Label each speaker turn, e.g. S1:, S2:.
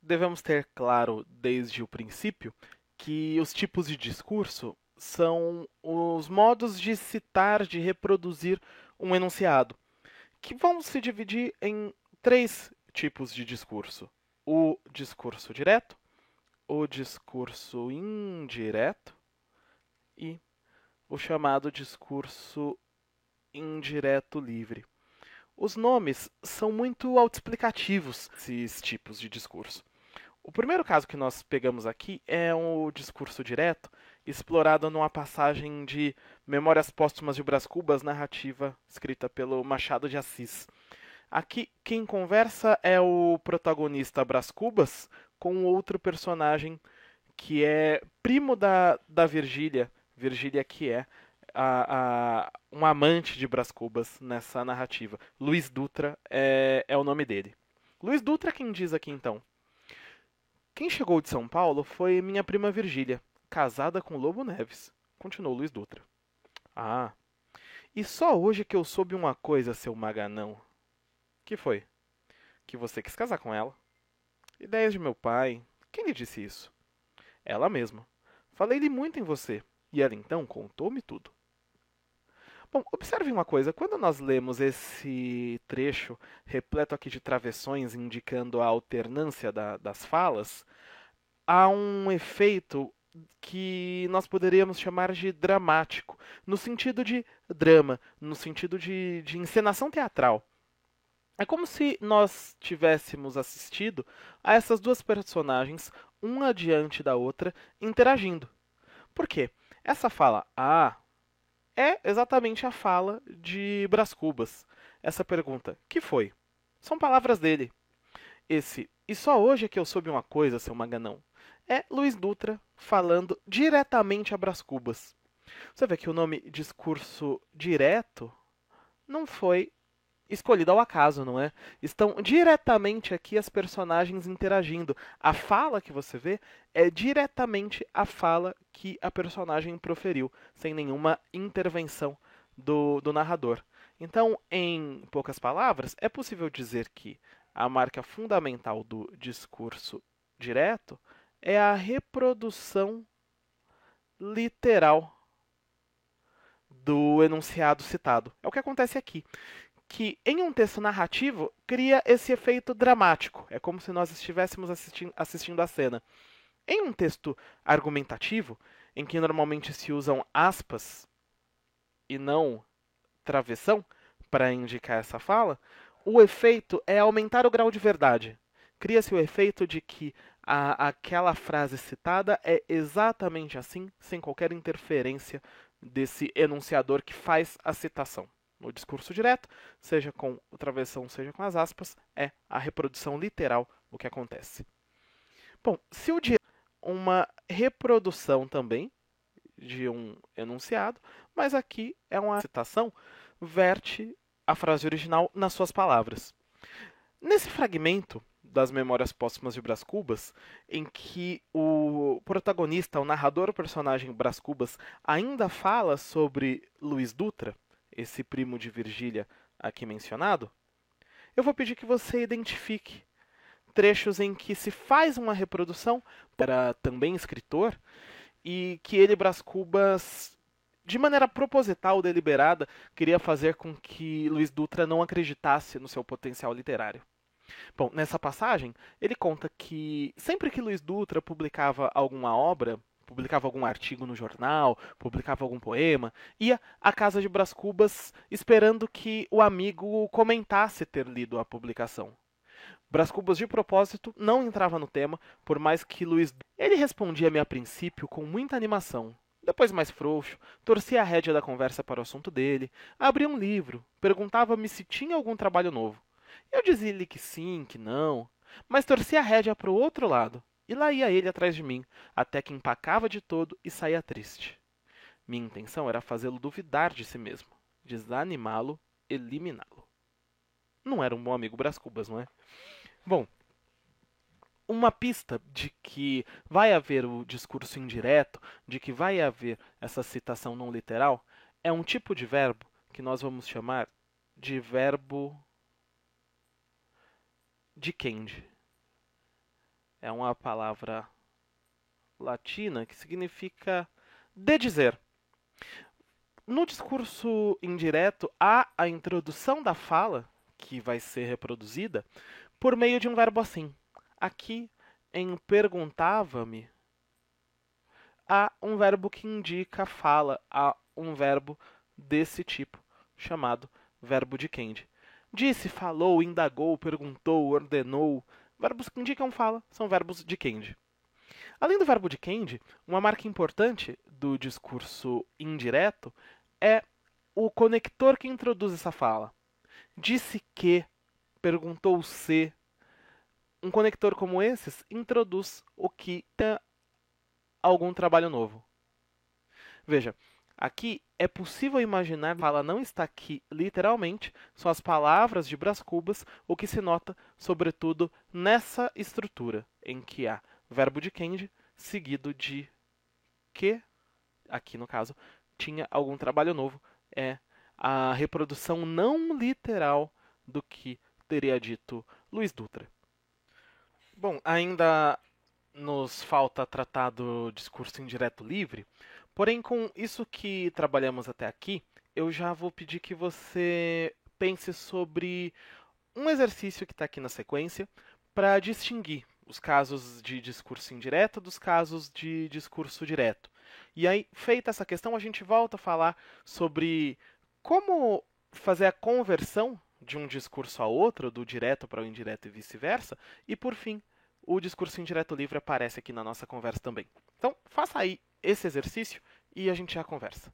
S1: devemos ter claro desde o princípio que os tipos de discurso são os modos de citar, de reproduzir um enunciado, que vão se dividir em três tipos de discurso: o discurso direto, o discurso indireto e o chamado discurso indireto livre. Os nomes são muito autoexplicativos, esses tipos de discurso. O primeiro caso que nós pegamos aqui é o discurso direto, explorado numa passagem de Memórias Póstumas de Brás Cubas, narrativa escrita pelo Machado de Assis. Aqui, quem conversa é o protagonista Brás Cubas com outro personagem que é primo da Virgília, Virgília que é um amante de Brás Cubas nessa narrativa. Luiz Dutra é o nome dele. Luiz Dutra, quem diz aqui então? Quem chegou de São Paulo foi minha prima Virgília, casada com Lobo Neves. Continuou Luiz Dutra. Ah, e só hoje que eu soube uma coisa, seu Maganão. Que foi? Que você quis casar com ela. Ideias de meu pai. Quem lhe disse isso? Ela mesma. Falei-lhe muito em você. E ela então contou-me tudo. Bom, observe uma coisa. Quando nós lemos esse trecho repleto aqui de travessões indicando a alternância das falas, há um efeito que nós poderíamos chamar de dramático, no sentido de drama, no sentido de encenação teatral. É como se nós tivéssemos assistido a essas duas personagens, uma diante da outra, interagindo. Por quê? Essa fala é exatamente a fala de Brás Cubas. Essa pergunta, que foi? São palavras dele. Esse, e só hoje é que eu soube uma coisa, seu Maganão. É Luiz Dutra falando diretamente a Brás Cubas. Você vê que o nome discurso direto não foi escolhido ao acaso, não é? Estão diretamente aqui as personagens interagindo. A fala que você vê é diretamente a fala que a personagem proferiu, sem nenhuma intervenção do narrador. Então, em poucas palavras, é possível dizer que a marca fundamental do discurso direto é a reprodução literal do enunciado citado. É o que acontece aqui, que em um texto narrativo cria esse efeito dramático. É como se nós estivéssemos assistindo a cena. Em um texto argumentativo, em que normalmente se usam aspas e não travessão para indicar essa fala, o efeito é aumentar o grau de verdade. Cria-se o efeito de que aquela frase citada é exatamente assim, sem qualquer interferência desse enunciador que faz a citação. No discurso direto, seja com o travessão, seja com as aspas, é a reprodução literal o que acontece. Bom, se o direto é uma reprodução também de um enunciado, mas aqui é uma citação, verte a frase original nas suas palavras. Nesse fragmento das Memórias Póstumas de Brás Cubas, em que o protagonista, o narrador, o personagem Brás Cubas, ainda fala sobre Luiz Dutra, esse primo de Virgília aqui mencionado, eu vou pedir que você identifique trechos em que se faz uma reprodução, era também escritor, e que ele, Brás Cubas, de maneira proposital, deliberada, queria fazer com que Luiz Dutra não acreditasse no seu potencial literário. Bom, nessa passagem, ele conta que sempre que Luiz Dutra publicava alguma obra, publicava algum artigo no jornal, publicava algum poema, ia à casa de Brás Cubas esperando que o amigo comentasse ter lido a publicação. Brás Cubas, de propósito, não entrava no tema, por mais que Luiz... Ele respondia-me a princípio com muita animação. Depois, mais frouxo, torcia a rédea da conversa para o assunto dele, abria um livro, perguntava-me se tinha algum trabalho novo. Eu dizia-lhe que sim, que não, mas torcia a rédea para o outro lado, e lá ia ele atrás de mim, até que empacava de todo e saía triste. Minha intenção era fazê-lo duvidar de si mesmo, desanimá-lo, eliminá-lo. Não era um bom amigo Brás Cubas, não é? Bom, uma pista de que vai haver o discurso indireto, de que vai haver essa citação não literal, é um tipo de verbo que nós vamos chamar de verbo de Kendi. é uma palavra latina que significa de dizer. No discurso indireto, há a introdução da fala, que vai ser reproduzida, por meio de um verbo assim. Aqui, em perguntava-me, há um verbo que indica a fala, há um verbo desse tipo, chamado verbo de Kendi. Disse, falou, indagou, perguntou, ordenou. Verbos que indicam fala são verbos de Kendi. Além do verbo de Kendi, uma marca importante do discurso indireto é o conector que introduz essa fala. Disse que, perguntou se. Um conector como esses introduz o que tem algum trabalho novo. Veja, aqui é possível imaginar que a fala não está aqui literalmente, são as palavras de Brás Cubas, o que se nota, sobretudo, nessa estrutura, em que há verbo de Kendi seguido de que, aqui no caso, tinha algum trabalho novo. É a reprodução não literal do que teria dito Luiz Dutra. Bom, ainda nos falta tratar do discurso indireto livre, porém, com isso que trabalhamos até aqui, eu já vou pedir que você pense sobre um exercício que está aqui na sequência para distinguir os casos de discurso indireto dos casos de discurso direto. E aí, feita essa questão, a gente volta a falar sobre como fazer a conversão de um discurso a outro, do direto para o indireto e vice-versa, e por fim, o discurso indireto livre aparece aqui na nossa conversa também. Então, faça aí esse exercício e a gente já conversa.